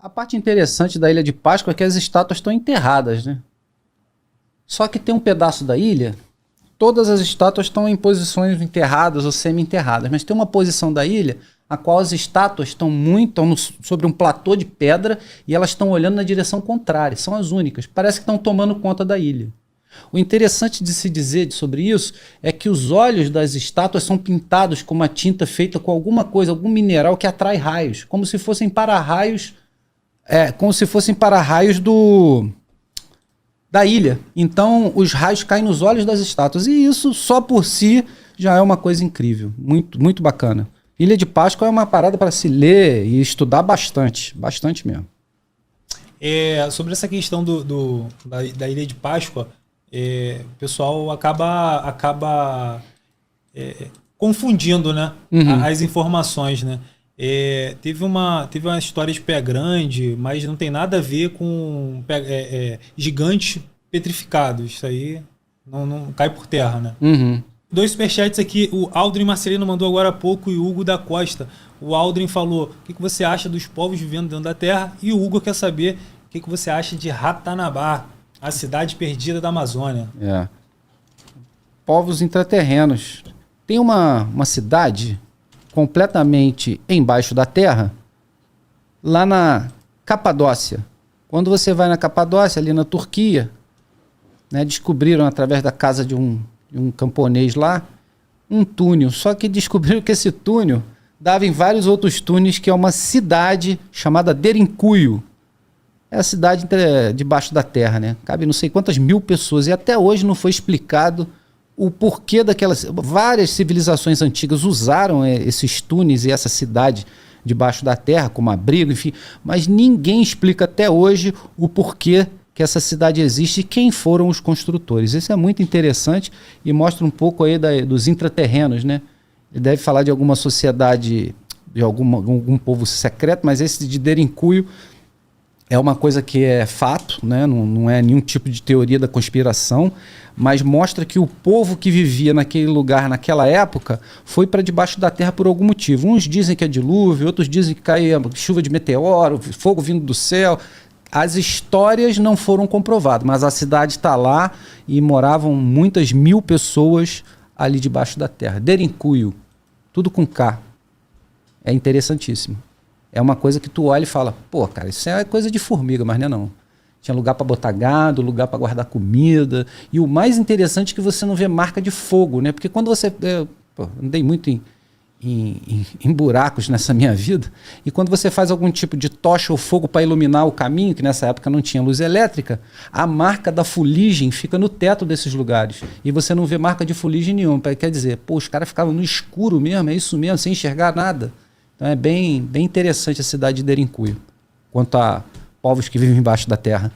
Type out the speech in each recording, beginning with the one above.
A parte interessante da Ilha de Páscoa é que as estátuas estão enterradas, né? Só que tem um pedaço da ilha, todas as estátuas estão em posições enterradas ou semi-enterradas, mas tem uma posição da ilha a qual as estátuas estão sobre um platô de pedra e elas estão olhando na direção contrária, são as únicas, parece que estão tomando conta da ilha. O interessante de se dizer sobre isso é que os olhos das estátuas são pintados com uma tinta feita com alguma coisa, algum mineral que atrai raios, como se fossem para-raios, da ilha. Então os raios caem nos olhos das estátuas e isso só por si já é uma coisa incrível, muito, muito bacana. Ilha de Páscoa é uma parada para se ler e estudar bastante, bastante mesmo. Sobre essa questão da Ilha de Páscoa, o pessoal acaba confundindo, né, as informações, né? Teve uma história de Pé Grande, mas não tem nada a ver com gigantes petrificados. Isso aí não cai por terra, né? Uhum. 2 superchats aqui. O Aldrin Marcelino mandou agora há pouco e o Hugo da Costa. O Aldrin falou: o que você acha dos povos vivendo dentro da Terra? E o Hugo quer saber o que você acha de Ratanabá, a cidade perdida da Amazônia. Povos intraterrenos. Tem uma cidade completamente embaixo da terra, lá na Capadócia. Quando você vai na Capadócia, ali na Turquia, né, descobriram através da casa de um camponês lá, um túnel. Só que descobriram que esse túnel dava em vários outros túneis, que é uma cidade chamada Derinkuyu. É a cidade debaixo da terra, né? Cabe não sei quantas mil pessoas. E até hoje não foi explicado o porquê daquelas... Várias civilizações antigas usaram esses túneis e essa cidade debaixo da terra como abrigo, enfim. Mas ninguém explica até hoje o porquê que essa cidade existe e quem foram os construtores. Isso é muito interessante e mostra um pouco aí dos intraterrenos, né? Ele deve falar de alguma sociedade, de algum povo secreto, mas esse de Derinkuyu é uma coisa que é fato, né? Não é nenhum tipo de teoria da conspiração, mas mostra que o povo que vivia naquele lugar, naquela época, foi para debaixo da terra por algum motivo. Uns dizem que é dilúvio, outros dizem que caía chuva de meteoro, fogo vindo do céu. As histórias não foram comprovadas, mas a cidade está lá e moravam muitas mil pessoas ali debaixo da terra. Derinkuyu, tudo com K. É interessantíssimo. É uma coisa que tu olha e fala, pô, cara, isso é coisa de formiga, mas não é não. Tinha lugar para botar gado, lugar para guardar comida. E o mais interessante é que você não vê marca de fogo, né? Porque quando você... andei muito em buracos nessa minha vida, e quando você faz algum tipo de tocha ou fogo para iluminar o caminho, que nessa época não tinha luz elétrica, a marca da fuligem fica no teto desses lugares, e você não vê marca de fuligem nenhuma. Quer dizer, pô, os caras ficavam no escuro mesmo, é isso mesmo, sem enxergar nada. Então é bem interessante a cidade de Derinkuyu, quanto a povos que vivem embaixo da terra.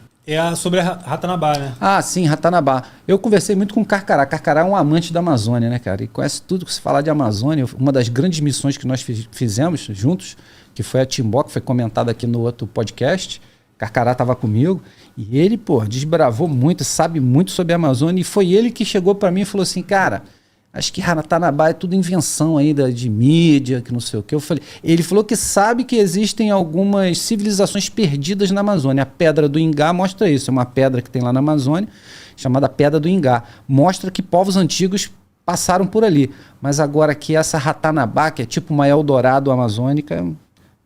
Sobre a Ratanabá, né? Ah, sim, Ratanabá. Eu conversei muito com o Carcará. Carcará é um amante da Amazônia, né, cara? E conhece tudo que se falar de Amazônia. Uma das grandes missões que nós fizemos juntos, que foi a Timbó, que foi comentada aqui no outro podcast. Carcará estava comigo. E ele, pô, desbravou muito, sabe muito sobre a Amazônia. E foi ele que chegou para mim e falou assim, cara, acho que Ratanabá é tudo invenção aí de mídia, que não sei o quê. Ele falou que sabe que existem algumas civilizações perdidas na Amazônia. A Pedra do Ingá mostra isso. É uma pedra que tem lá na Amazônia, chamada Pedra do Ingá. Mostra que povos antigos passaram por ali. Mas agora que essa Ratanabá, que é tipo uma Eldorado amazônica,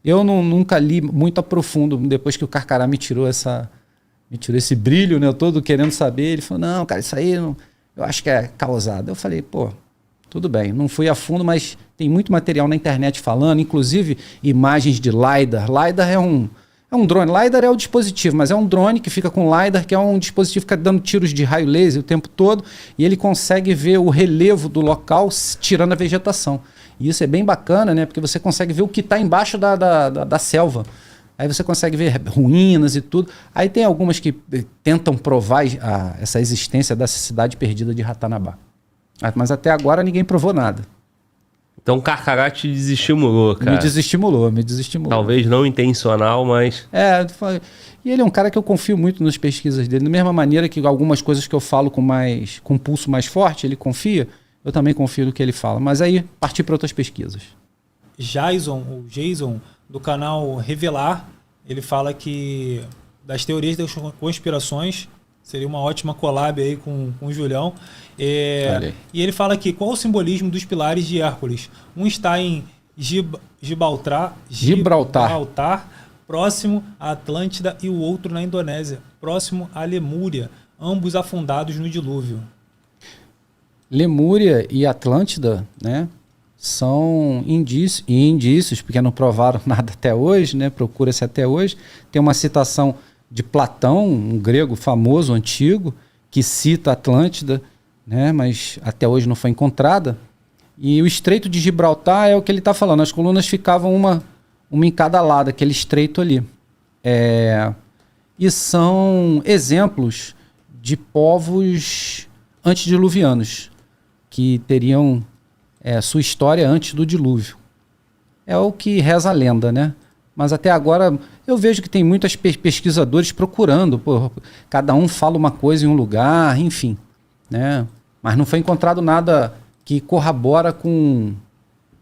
eu nunca li muito a profundo. Depois que o Carcará me tirou esse brilho, né, eu todo querendo saber, ele falou, não, cara, isso aí não... Eu acho que é causado. Eu falei, pô, tudo bem. Não fui a fundo, mas tem muito material na internet falando, inclusive imagens de LiDAR. LiDAR é um drone. LiDAR é o dispositivo, mas é um drone que fica com LiDAR, que é um dispositivo que fica dando tiros de raio laser o tempo todo, e ele consegue ver o relevo do local tirando a vegetação. E isso é bem bacana, né? Porque você consegue ver o que está embaixo da selva. Aí você consegue ver ruínas e tudo. Aí tem algumas que tentam provar essa existência dessa cidade perdida de Ratanabá. Mas até agora ninguém provou nada. Então o Carcará te desestimulou, cara. Me desestimulou. Talvez não intencional, mas... E ele é um cara que eu confio muito nas pesquisas dele. Da mesma maneira que algumas coisas que eu falo com um pulso mais forte, ele confia, eu também confio no que ele fala. Mas aí parti para outras pesquisas. Jason, do canal Revelar, Ele fala que das teorias das conspirações seria uma ótima collab aí com o Julião. E ele fala aqui, qual o simbolismo dos pilares de Hércules? Um está em Gibraltar, próximo à Atlântida, e o outro na Indonésia, próximo à Lemúria, ambos afundados no dilúvio. Lemúria e Atlântida, né, são indícios, porque não provaram nada até hoje, né, procura-se até hoje. Tem uma citação de Platão, um grego famoso, antigo, que cita Atlântida, né, mas até hoje não foi encontrada. E o Estreito de Gibraltar é o que ele está falando. As colunas ficavam uma em cada lado, aquele estreito ali. E são exemplos de povos antediluvianos, que teriam sua história antes do dilúvio. É o que reza a lenda, né? Mas até agora eu vejo que tem muitos pesquisadores procurando. Cada um fala uma coisa em um lugar, enfim, né? Mas não foi encontrado nada que corrobora com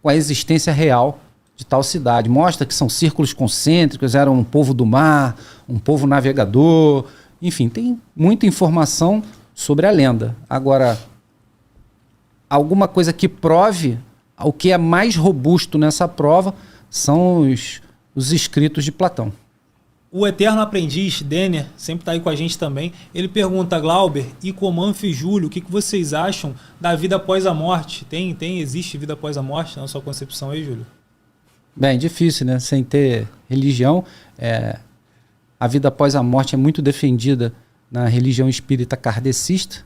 a existência real de tal cidade. Mostra que são círculos concêntricos, era um povo do mar, um povo navegador, enfim, tem muita informação sobre a lenda. Agora, alguma coisa que prove, o que é mais robusto nessa prova são os escritos de Platão. O eterno aprendiz, Denner, sempre está aí com a gente também. Ele pergunta, Glauber, e Comanfo e Júlio, o que vocês acham da vida após a morte? Existe vida após a morte na sua concepção aí, Júlio? Bem, difícil, né? Sem ter religião. A vida após a morte é muito defendida na religião espírita kardecista.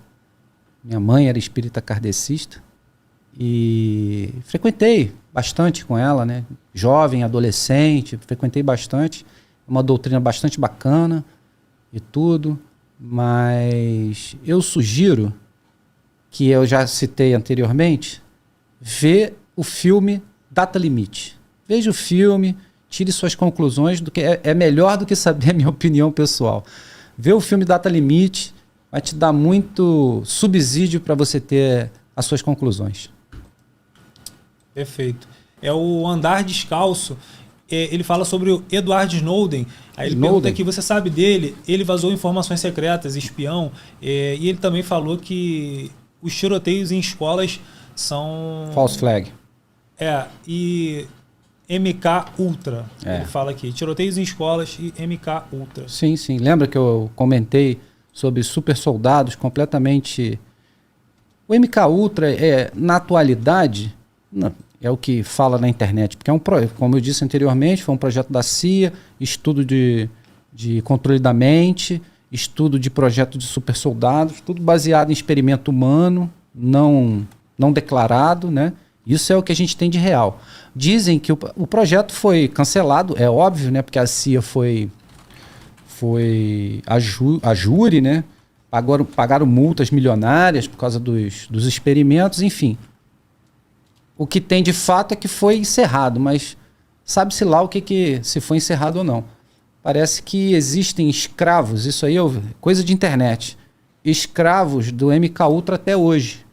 Minha mãe era espírita kardecista e frequentei bastante com ela, né? Jovem, adolescente, frequentei bastante. Uma doutrina bastante bacana e tudo, mas eu sugiro, que eu já citei anteriormente, ver o filme Data Limite. Veja o filme, tire suas conclusões, do que é melhor do que saber a minha opinião pessoal. Vê o filme Data Limite, vai te dar muito subsídio para você ter as suas conclusões. Perfeito. É o Andar Descalço. Ele fala sobre o Edward Snowden. Aí ele pergunta aqui, você sabe dele? Ele vazou informações secretas, espião, e ele também falou que os tiroteios em escolas são... False flag. E MK Ultra. Ele fala aqui, tiroteios em escolas e MK Ultra. Sim, sim. Lembra que eu comentei sobre super soldados completamente... O MK Ultra na atualidade... É o que fala na internet, porque como eu disse anteriormente, foi um projeto da CIA, estudo de controle da mente, estudo de projeto de super soldados, tudo baseado em experimento humano, não declarado, né? Isso é o que a gente tem de real. Dizem que o projeto foi cancelado, é óbvio, né? Porque a CIA foi a júri, né? Pagaram multas milionárias por causa dos experimentos, enfim. O que tem de fato é que foi encerrado, mas sabe-se lá se foi encerrado ou não. Parece que existem escravos, isso aí é coisa de internet, escravos do MK Ultra até hoje.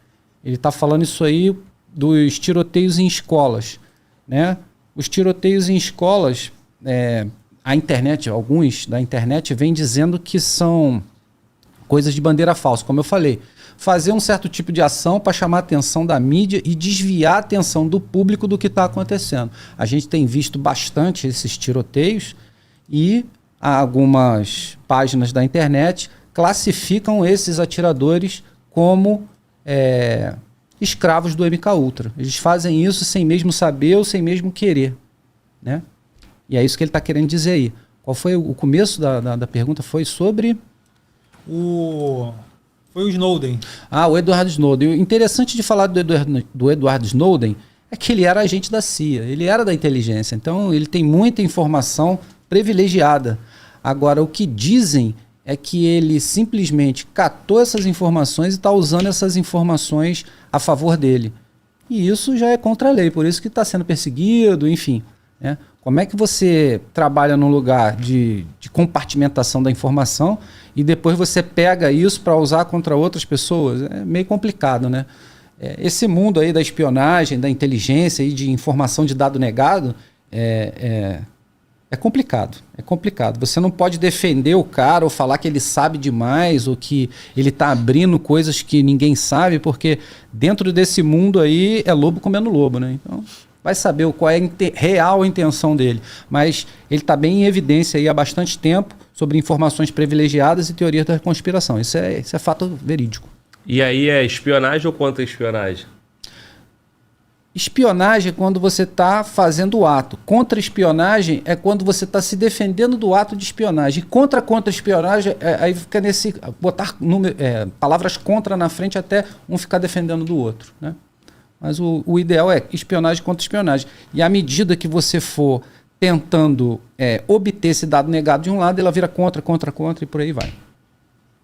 Ele está falando isso aí dos tiroteios em escolas, né? Os tiroteios em escolas, a internet, alguns da internet vêm dizendo que são coisas de bandeira falsa, como eu falei. Fazer um certo tipo de ação para chamar a atenção da mídia e desviar a atenção do público do que está acontecendo. A gente tem visto bastante esses tiroteios e algumas páginas da internet classificam esses atiradores como escravos do MK Ultra. Eles fazem isso sem mesmo saber ou sem mesmo querer, né? E é isso que ele está querendo dizer aí. Qual foi o começo da pergunta? Foi sobre... Foi o Snowden. O Edward Snowden. O interessante de falar do Edward Snowden é que ele era agente da CIA, ele era da inteligência, então ele tem muita informação privilegiada. Agora, o que dizem é que ele simplesmente catou essas informações e está usando essas informações a favor dele. E isso já é contra a lei, por isso que está sendo perseguido, enfim, né? Como é que você trabalha num lugar de compartimentação da informação e depois você pega isso para usar contra outras pessoas? É meio complicado, né? Esse mundo aí da espionagem, da inteligência e de informação de dado negado é É complicado, é complicado. Você não pode defender o cara ou falar que ele sabe demais ou que ele está abrindo coisas que ninguém sabe, porque dentro desse mundo aí é lobo comendo lobo, né? Então, vai saber qual é a real intenção dele. Mas ele está bem em evidência aí há bastante tempo sobre informações privilegiadas e teorias da conspiração. Isso é fato verídico. E aí é espionagem ou contra-espionagem? Espionagem é quando você está fazendo o ato. Contra-espionagem é quando você está se defendendo do ato de espionagem. E contra-espionagem, aí fica nesse... botar palavras contra na frente até um ficar defendendo do outro, né? Mas o ideal é espionagem contra espionagem. E à medida que você for tentando obter esse dado negado de um lado, ela vira contra e por aí vai.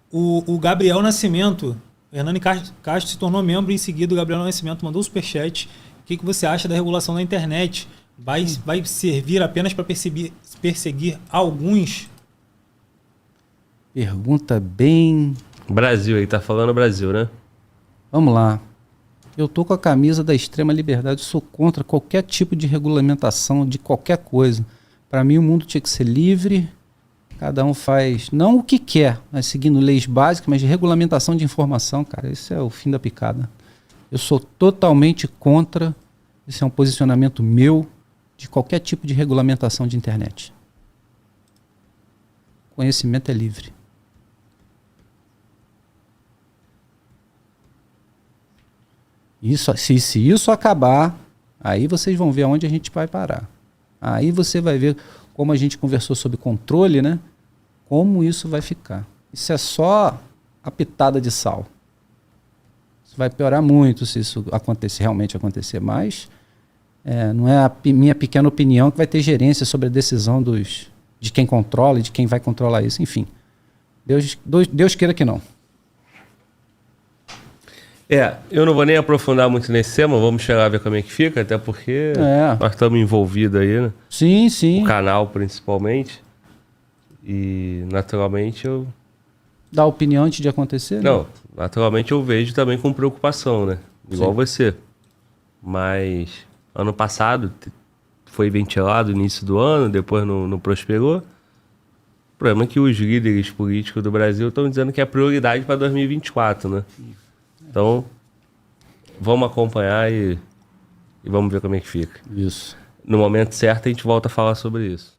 O Gabriel Nascimento, Hernani Castro se tornou membro, em seguida o Gabriel Nascimento mandou o superchat. O que você acha da regulação da internet? Vai servir apenas para perseguir alguns? Pergunta bem... Brasil, aí tá falando Brasil, né? Vamos lá. Eu tô com a camisa da extrema liberdade, sou contra qualquer tipo de regulamentação de qualquer coisa. Para mim o mundo tinha que ser livre, cada um faz, não o que quer, mas seguindo leis básicas, mas de regulamentação de informação, cara, isso é o fim da picada. Eu sou totalmente contra, esse é um posicionamento meu, de qualquer tipo de regulamentação de internet. Conhecimento é livre. Se isso acabar, aí vocês vão ver aonde a gente vai parar. Aí você vai ver como a gente conversou sobre controle, né? Como isso vai ficar. Isso é só a pitada de sal. Isso vai piorar muito se isso realmente acontecer, mas não é a minha pequena opinião que vai ter gerência sobre a decisão de quem controla e de quem vai controlar isso. Enfim, Deus queira que não. Eu não vou nem aprofundar muito nesse tema, vamos chegar a ver como é que fica, até porque nós estamos envolvidos aí, né? Sim, sim. O canal, principalmente. E, naturalmente, eu... Dá opinião antes de acontecer? Não, naturalmente eu vejo também com preocupação, né? Igual Sim. você. Mas, ano passado, foi ventilado no início do ano, depois não prosperou. O problema é que os líderes políticos do Brasil estão dizendo que é prioridade para 2024, né? Então, vamos acompanhar e vamos ver como é que fica. Isso. No momento certo, a gente volta a falar sobre isso.